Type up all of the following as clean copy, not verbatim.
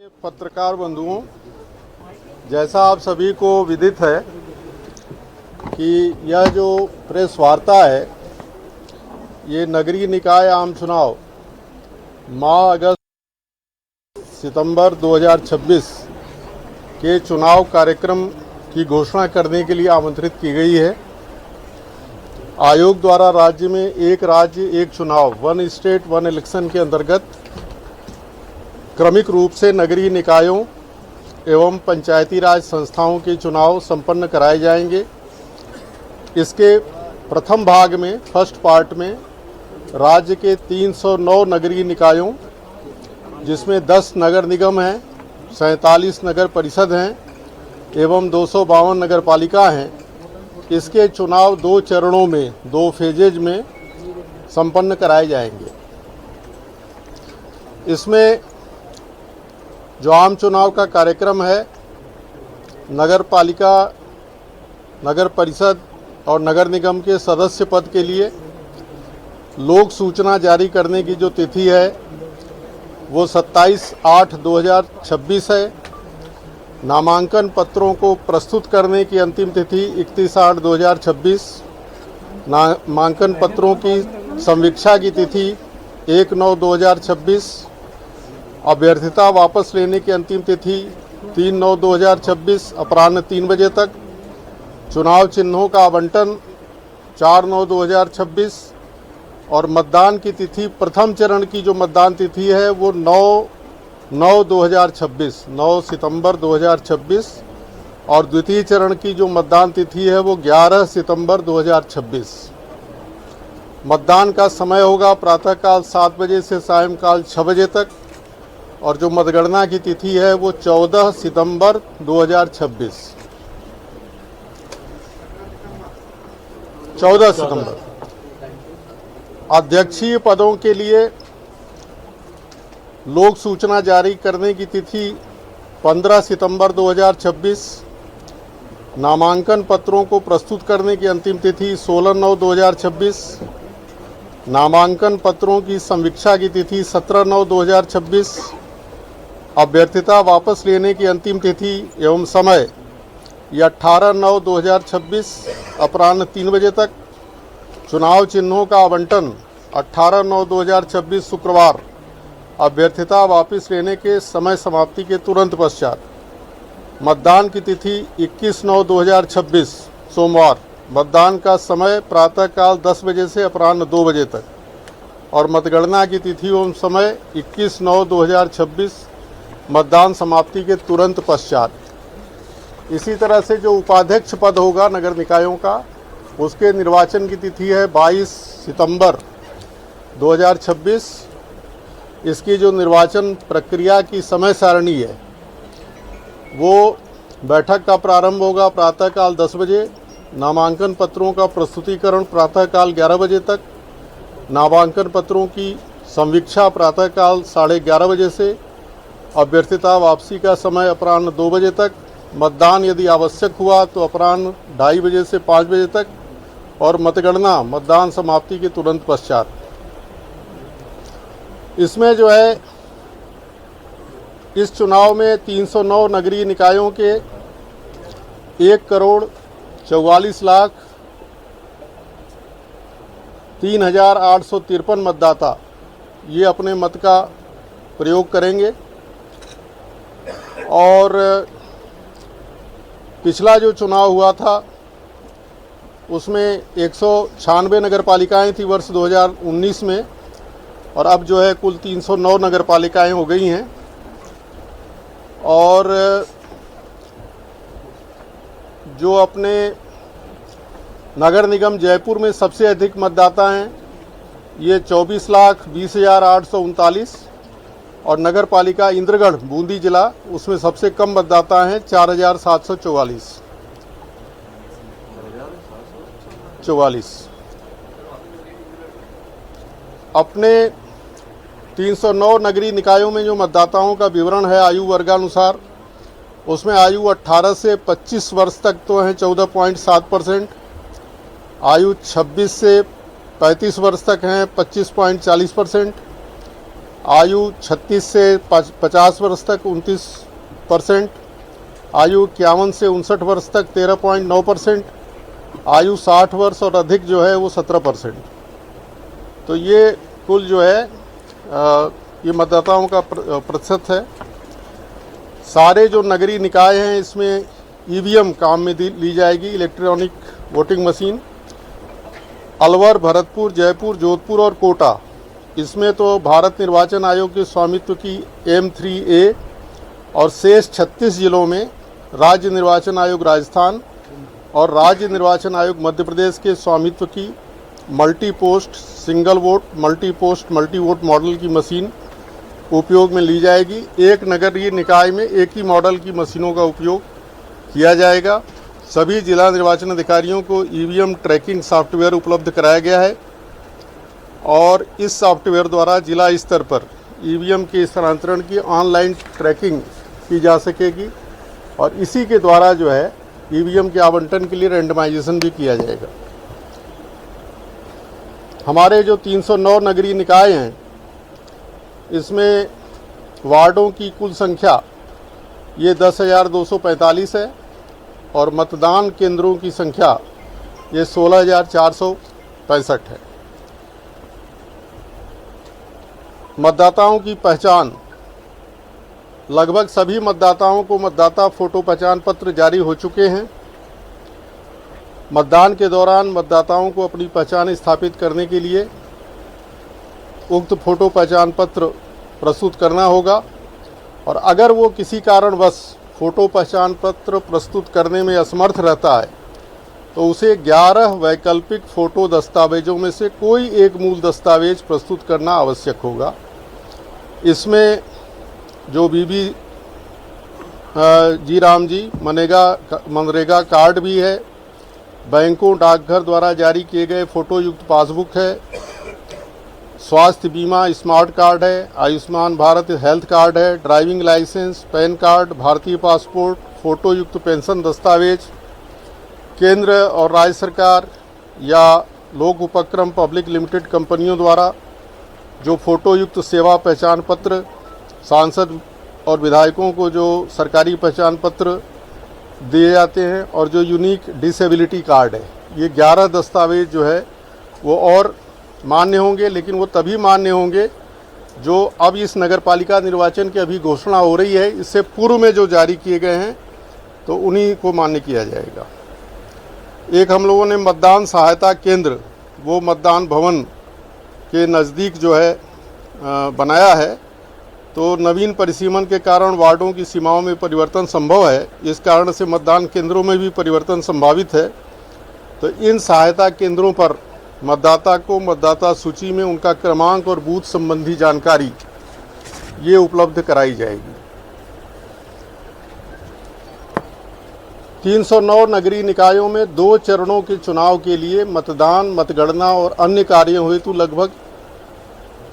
पत्रकार बंधुओं, जैसा आप सभी को विदित है कि यह जो प्रेस वार्ता है, ये नगरीय निकाय आम चुनाव माह अगस्त सितंबर 2026 के चुनाव कार्यक्रम की घोषणा करने के लिए आमंत्रित की गई है। आयोग द्वारा राज्य में एक राज्य एक चुनाव, वन स्टेट वन इलेक्शन के अंतर्गत क्रमिक रूप से नगरीय निकायों एवं पंचायती राज संस्थाओं के चुनाव संपन्न कराए जाएंगे। इसके प्रथम भाग में, फर्स्ट पार्ट में, राज्य के 309 नगरीय निकायों, जिसमें 10 नगर निगम हैं, 47 नगर परिषद हैं एवं 252 नगर पालिका हैं, इसके चुनाव 2 चरणों में, 2 फेजेज में संपन्न कराए जाएंगे। इसमें जो आम चुनाव का कार्यक्रम है, नगर पालिका, नगर परिषद और नगर निगम के सदस्य पद के लिए लोक सूचना जारी करने की जो तिथि है वो 27/8/2026 है। नामांकन पत्रों को प्रस्तुत करने की अंतिम तिथि 31/8/2026। नामांकन पत्रों की समीक्षा की तिथि 1/9/2026। अभ्यर्थिता वापस लेने की अंतिम तिथि 3/9/2026 अपराह्न 3 बजे तक। चुनाव चिन्हों का आवंटन 4/9/2026 और मतदान की तिथि, प्रथम चरण की जो मतदान तिथि है वो 9/9/2026, 9 सितंबर 2026 और द्वितीय चरण की जो मतदान तिथि है वो 11 सितंबर 2026। मतदान का समय होगा प्रातःकाल 7 बजे से सायंकाल 6 बजे तक और जो मतगणना की तिथि है वो 14 सितंबर 2026। 14 सितंबर। अध्यक्षीय पदों के लिए लोक सूचना जारी करने की तिथि 15 सितंबर 2026। नामांकन पत्रों को प्रस्तुत करने की अंतिम तिथि 16/9/2026। नामांकन पत्रों की समीक्षा की तिथि 17/9/2026। अभ्यर्थिता वापस लेने की अंतिम तिथि एवं समय यह 18/9/2026 अपराह्न 3 बजे तक। चुनाव चिन्हों का आवंटन 18/9/2026 शुक्रवार अभ्यर्थिता वापस लेने के समय समाप्ति के तुरंत पश्चात। मतदान की तिथि 21/9/2026 सोमवार। मतदान का समय प्रातःकाल 10 बजे से अपराह्न 2 बजे तक और मतगणना की तिथि एवं समय 21/9/2026 मतदान समाप्ति के तुरंत पश्चात। इसी तरह से जो उपाध्यक्ष पद होगा नगर निकायों का, उसके निर्वाचन की तिथि है 22 सितंबर 2026। इसकी जो निर्वाचन प्रक्रिया की समय सारणी है वो बैठक का प्रारंभ होगा प्रातःकाल 10 बजे। नामांकन पत्रों का प्रस्तुतिकरण प्रातःकाल 11 बजे तक। नामांकन पत्रों की समीक्षा प्रातःकाल 11:30 बजे से। अभ्यर्थिता वापसी का समय अपराह्न 2 बजे तक। मतदान यदि आवश्यक हुआ तो अपराह्न 2:30 बजे से 5 बजे तक और मतगणना मतदान समाप्ति के तुरंत पश्चात। इसमें जो है, इस चुनाव में 309 नगरीय निकायों के 1,44,03,853 मतदाता ये अपने मत का प्रयोग करेंगे। और पिछला जो चुनाव हुआ था उसमें 196 नगर पालिकाएँ थी वर्ष 2019 में और अब जो है कुल 309 नगर पालिकाएँ हो गई हैं। और जो अपने नगर निगम जयपुर में सबसे अधिक मतदाता हैं ये 24,20,839 और नगर पालिका इंद्रगढ़ बूंदी जिला, उसमें सबसे कम मतदाता हैं 4,744। अपने 309 नगरीय निकायों में जो मतदाताओं का विवरण है आयु वर्गानुसार, उसमें आयु 18 से 25 वर्ष तक तो हैं 14.7%, आयु 26 से 35 वर्ष तक हैं 25.40%, आयु 36 से 50 वर्ष तक 29%, आयु 51 से 59 वर्ष तक 13.9%, आयु 60 वर्ष और अधिक जो है वो 17%। तो ये कुल जो है ये मतदाताओं का प्रतिशत है। सारे जो नगरीय निकाय हैं इसमें ईवीएम काम में ली जाएगी, electronic voting machine. Alwar, Bharatpur, Jaipur, Jodhpur और कोटा, इसमें तो भारत निर्वाचन आयोग के स्वामित्व की M3A और शेष 36 जिलों में राज्य निर्वाचन आयोग राजस्थान और राज्य निर्वाचन आयोग मध्य प्रदेश के स्वामित्व की multi post single vote, multi post multi vote model की मशीन उपयोग में ली जाएगी। एक नगरीय निकाय में एक ही मॉडल की मशीनों का उपयोग किया जाएगा। सभी जिला निर्वाचन अधिकारियों को ईवीएम ट्रैकिंग सॉफ्टवेयर उपलब्ध कराया गया है और इस सॉफ्टवेयर द्वारा जिला स्तर पर ईवीएम के स्थानांतरण की ऑनलाइन ट्रैकिंग की जा सकेगी और इसी के द्वारा जो है ईवीएम के आवंटन के लिए रैंडमाइजेशन भी किया जाएगा। हमारे जो 309 नगरीय निकाय हैं इसमें वार्डों की कुल संख्या ये 10,245 है और मतदान केंद्रों की संख्या ये 16,465 है। मतदाताओं की पहचान, लगभग सभी मतदाताओं को मतदाता फोटो पहचान पत्र जारी हो चुके हैं। मतदान के दौरान मतदाताओं को अपनी पहचान स्थापित करने के लिए उक्त फोटो पहचान पत्र प्रस्तुत करना होगा और अगर वो किसी कारणवश फोटो पहचान पत्र प्रस्तुत करने में असमर्थ रहता है तो उसे 11 वैकल्पिक फ़ोटो दस्तावेजों में से कोई एक मूल दस्तावेज प्रस्तुत करना आवश्यक होगा। इसमें जो बीबी जी राम जी मनरेगा कार्ड भी है, बैंकों डाकघर द्वारा जारी किए गए फ़ोटो युक्त पासबुक है, स्वास्थ्य बीमा स्मार्ट कार्ड है, आयुष्मान भारत हेल्थ कार्ड है, ड्राइविंग लाइसेंस, पैन कार्ड, भारतीय पासपोर्ट, फ़ोटो युक्त पेंशन दस्तावेज, केंद्र और राज्य सरकार या लोक उपक्रम पब्लिक लिमिटेड कंपनियों द्वारा जो फ़ोटो युक्त सेवा पहचान पत्र, सांसद और विधायकों को जो सरकारी पहचान पत्र दिए जाते हैं और जो यूनिक डिसेबिलिटी कार्ड है, ये 11 दस्तावेज जो है वो और मान्य होंगे, लेकिन वो तभी मान्य होंगे जो अब इस नगरपालिका निर्वाचन की अभी घोषणा हो रही है, इससे पूर्व में जो जारी किए गए हैं तो उन्हीं को मान्य किया जाएगा। एक हम लोगों ने मतदान सहायता केंद्र वो मतदान भवन के नज़दीक जो है बनाया है, तो नवीन परिसीमन के कारण वार्डों की सीमाओं में परिवर्तन संभव है, इस कारण से मतदान केंद्रों में भी परिवर्तन संभावित है। तो इन सहायता केंद्रों पर मतदाता को मतदाता सूची में उनका क्रमांक और बूथ संबंधी जानकारी ये उपलब्ध कराई जाएगी। 309 नगरीय निकायों में 2 चरणों के चुनाव के लिए मतदान, मतगणना और अन्य कार्यों हेतु लगभग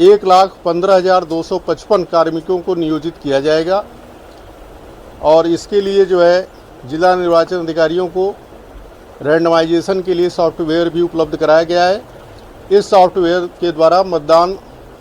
1,15,255 कार्मिकों को नियोजित किया जाएगा और इसके लिए जो है जिला निर्वाचन अधिकारियों को रैंडमाइजेशन के लिए सॉफ्टवेयर भी उपलब्ध कराया गया है। इस सॉफ्टवेयर के द्वारा मतदान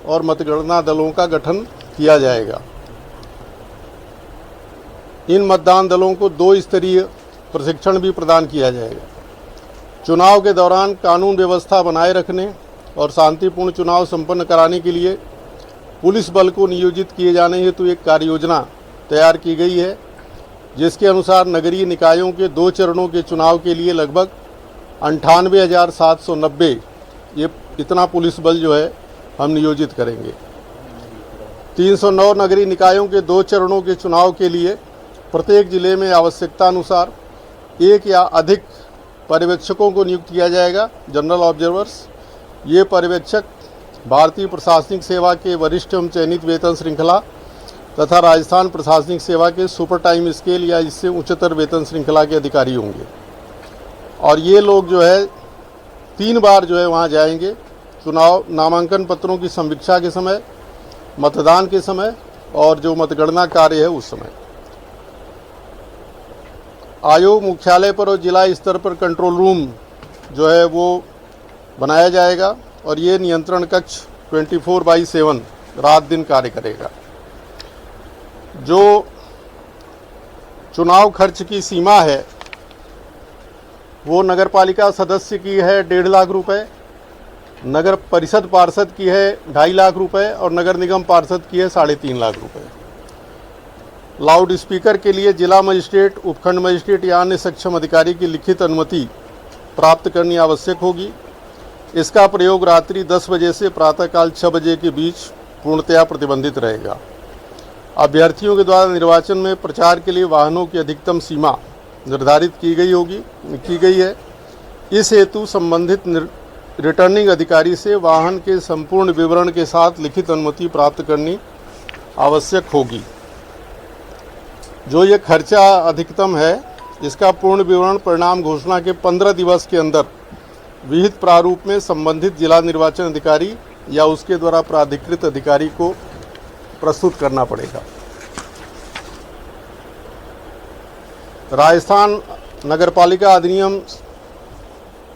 और मतगणना दलों का गठन किया जाएगा। इन मतदान दलों को 2 स्तरीय प्रशिक्षण भी प्रदान किया जाएगा। चुनाव के दौरान कानून व्यवस्था बनाए रखने और शांतिपूर्ण चुनाव संपन्न कराने के लिए पुलिस बल को नियोजित किए जाने हेतु एक कार्य योजना तैयार की गई है, जिसके अनुसार नगरीय निकायों के 2 चरणों के चुनाव के लिए लगभग 98,790 ये इतना पुलिस बल जो है हम नियोजित करेंगे। 309 नगरीय निकायों के 2 चरणों के चुनाव के लिए प्रत्येक जिले में आवश्यकता अनुसार 1 या अधिक पर्यवेक्षकों को नियुक्त किया जाएगा, जनरल ऑब्जर्वर्स। ये पर्यवेक्षक भारतीय प्रशासनिक सेवा के वरिष्ठ एवं चयनित वेतन श्रृंखला तथा राजस्थान प्रशासनिक सेवा के सुपर टाइम स्केल या इससे उच्चतर वेतन श्रृंखला के अधिकारी होंगे और ये लोग जो है 3 बार जो है वहाँ जाएंगे, चुनाव नामांकन पत्रों की समीक्षा के समय, मतदान के समय और जो मतगणना कार्य है उस समय। आयोग मुख्यालय पर और जिला स्तर पर कंट्रोल रूम जो है वो बनाया जाएगा और ये नियंत्रण कक्ष 24/7 रात दिन कार्य करेगा। जो चुनाव खर्च की सीमा है वो नगर पालिका सदस्य की है 1.5 लाख रुपए, नगर परिषद पार्षद की है 2.5 लाख रुपए और नगर निगम पार्षद की है 3.5 लाख रुपए। लाउड स्पीकर के लिए जिला मजिस्ट्रेट, उपखंड मजिस्ट्रेट या अन्य सक्षम अधिकारी की लिखित अनुमति प्राप्त करनी आवश्यक होगी। इसका प्रयोग रात्रि 10 बजे से प्रातःकाल 6 बजे के बीच पूर्णतया प्रतिबंधित रहेगा। अभ्यर्थियों के द्वारा निर्वाचन में प्रचार के लिए वाहनों की अधिकतम सीमा निर्धारित की गई है। इस हेतु संबंधित रिटर्निंग अधिकारी से वाहन के संपूर्ण विवरण के साथ लिखित अनुमति प्राप्त करनी आवश्यक होगी। जो ये खर्चा अधिकतम है इसका पूर्ण विवरण परिणाम घोषणा के 15 दिवस के अंदर विहित प्रारूप में संबंधित जिला निर्वाचन अधिकारी या उसके द्वारा प्राधिकृत अधिकारी को प्रस्तुत करना पड़ेगा। राजस्थान नगरपालिका अधिनियम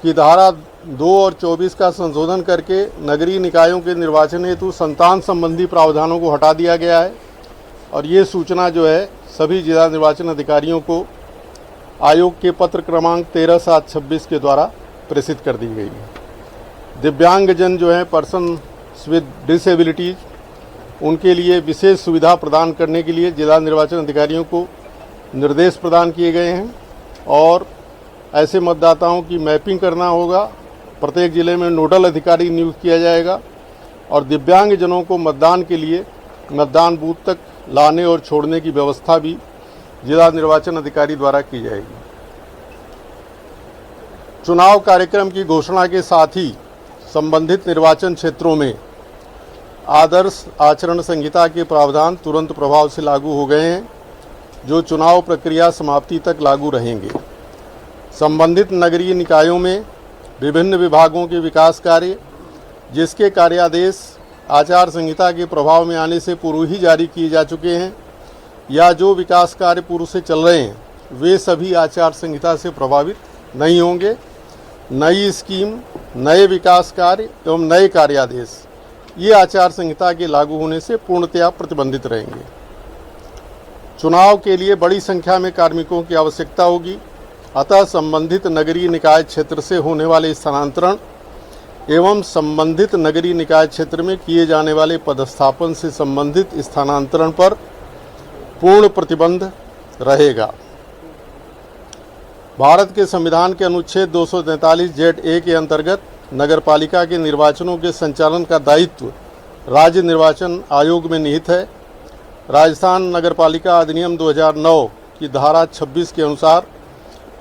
की धारा 2 और 24 का संशोधन करके नगरीय निकायों के निर्वाचन हेतु संतान संबंधी प्रावधानों को हटा दिया गया है और ये सूचना जो है सभी जिला निर्वाचन अधिकारियों को आयोग के पत्र क्रमांक 13/7/26 के द्वारा प्रेषित कर दी गई है। दिव्यांगजन जो हैं पर्सन्स विद डिसेबिलिटीज, उनके लिए विशेष सुविधा प्रदान करने के लिए जिला निर्वाचन अधिकारियों को निर्देश प्रदान किए गए हैं और ऐसे मतदाताओं की मैपिंग करना होगा। प्रत्येक जिले में नोडल अधिकारी नियुक्त किया जाएगा और दिव्यांगजनों को मतदान के लिए मतदान बूथ तक लाने और छोड़ने की व्यवस्था भी जिला निर्वाचन अधिकारी द्वारा की जाएगी। चुनाव कार्यक्रम की घोषणा के साथ ही संबंधित निर्वाचन क्षेत्रों में आदर्श आचरण संहिता के प्रावधान तुरंत प्रभाव से लागू हो गए हैं, जो चुनाव प्रक्रिया समाप्ति तक लागू रहेंगे। संबंधित नगरीय निकायों में विभिन्न विभागों के विकास कार्य जिसके कार्यादेश आचार संहिता के प्रभाव में आने से पूर्व ही जारी किए जा चुके हैं या जो विकास कार्य पूर्व से चल रहे हैं, वे सभी आचार संहिता से प्रभावित नहीं होंगे। नई स्कीम, नए विकास कार्य एवं नए कार्यादेश ये आचार संहिता के लागू होने से पूर्णतया प्रतिबंधित रहेंगे। चुनाव के लिए बड़ी संख्या में कार्मिकों की आवश्यकता होगी, अतः संबंधित नगरीय निकाय क्षेत्र से होने वाले स्थानांतरण एवं संबंधित नगरीय निकाय क्षेत्र में किए जाने वाले पदस्थापन से संबंधित स्थानांतरण पर पूर्ण प्रतिबंध रहेगा। भारत के संविधान के अनुच्छेद 243(j)(a) के अंतर्गत नगरपालिका के निर्वाचनों के संचालन का दायित्व राज्य निर्वाचन आयोग में निहित है। राजस्थान नगरपालिका अधिनियम 2009 की धारा 26 के अनुसार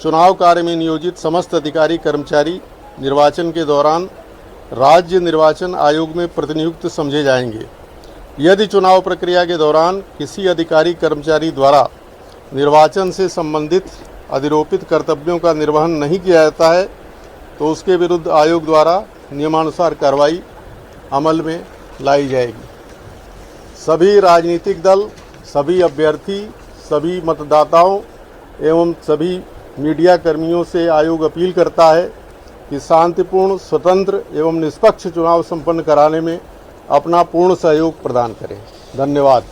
चुनाव कार्य में नियोजित समस्त अधिकारी कर्मचारी निर्वाचन के दौरान राज्य निर्वाचन आयोग में प्रतिनियुक्त समझे जाएंगे। यदि चुनाव प्रक्रिया के दौरान किसी अधिकारी कर्मचारी द्वारा निर्वाचन से संबंधित अधिरोपित कर्तव्यों का निर्वहन नहीं किया जाता है तो उसके विरुद्ध आयोग द्वारा नियमानुसार कार्रवाई अमल में लाई जाएगी। सभी राजनीतिक दल, सभी अभ्यर्थी, सभी मतदाताओं एवं सभी मीडिया कर्मियों से आयोग अपील करता है कि शांतिपूर्ण, स्वतंत्र एवं निष्पक्ष चुनाव संपन्न कराने में अपना पूर्ण सहयोग प्रदान करें। धन्यवाद।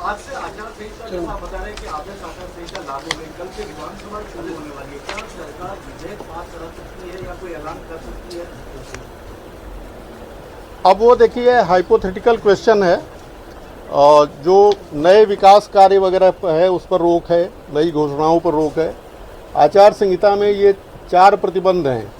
आज से आचार संहिता आप बता रहे हैं कि आदर्श आचार संहिता लागू है, कल से विधानसभा शुरू होने वाली है, क्या सरकार विधेयक पास करा सकती है या कोई ऐलान कर सकती है? अब वो देखिए हाइपोथेटिकल क्वेश्चन है और जो नए विकास कार्य वगैरह है उस पर रोक है, नई घोषणाओं पर रोक है। आचार संहिता में ये 4 प्रतिबंध हैं।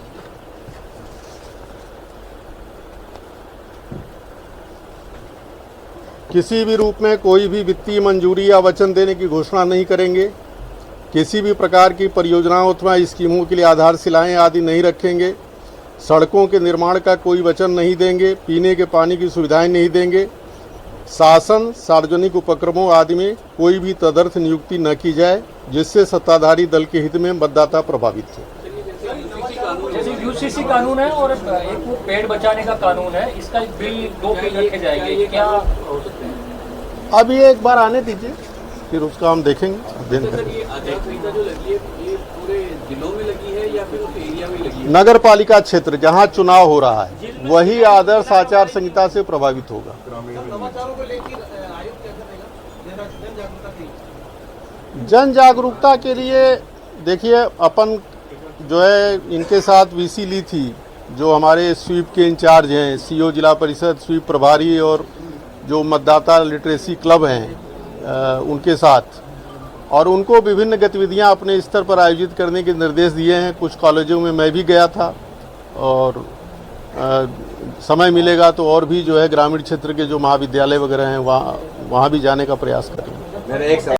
किसी भी रूप में कोई भी वित्तीय मंजूरी या वचन देने की घोषणा नहीं करेंगे, किसी भी प्रकार की परियोजनाओं अथवा स्कीमों के लिए आधारशिलाएं आदि नहीं रखेंगे, सड़कों के निर्माण का कोई वचन नहीं देंगे, पीने के पानी की सुविधाएं नहीं देंगे, शासन, सार्वजनिक उपक्रमों आदि में कोई भी तदर्थ नियुक्ति न की जाए जिससे सत्ताधारी दल के हित में मतदाता प्रभावित हो। जैसे यूसीसी कानून है और एक वो पेड़ बचाने का कानून है, इसका बिल 2 पेज रखे जाएंगे, क्या हो सकते हैं? अब ये एक बार आने दीजिए, फिर उसका हम देखेंगे अध्ययन सर, करेंगे। ये आचार संहिता जो लगी है ये पूरे जिलों में लगी है या फिर उस एरिया में लगी है? नगर पालिका क्षेत्र जहां चुनाव हो रहा है वही आदर्श आचार संहिता से प्रभावित होगा। नवाचारों को लेकर आयोग कैसा रहेगा जन जागरूकता के लिए? जन जागरूकता के लिए देखिए अपन जो है इनके साथ वीसी ली थी, जो हमारे स्वीप के इंचार्ज हैं, सीओ जिला परिषद, स्वीप प्रभारी और जो मतदाता लिटरेसी क्लब हैं उनके साथ, और उनको विभिन्न गतिविधियां अपने स्तर पर आयोजित करने के निर्देश दिए हैं। कुछ कॉलेजों में मैं भी गया था और समय मिलेगा तो और भी जो है ग्रामीण क्षेत्र के जो महाविद्यालय वगैरह हैं वहाँ भी जाने का प्रयास करेंगे। मेरा एक सवाल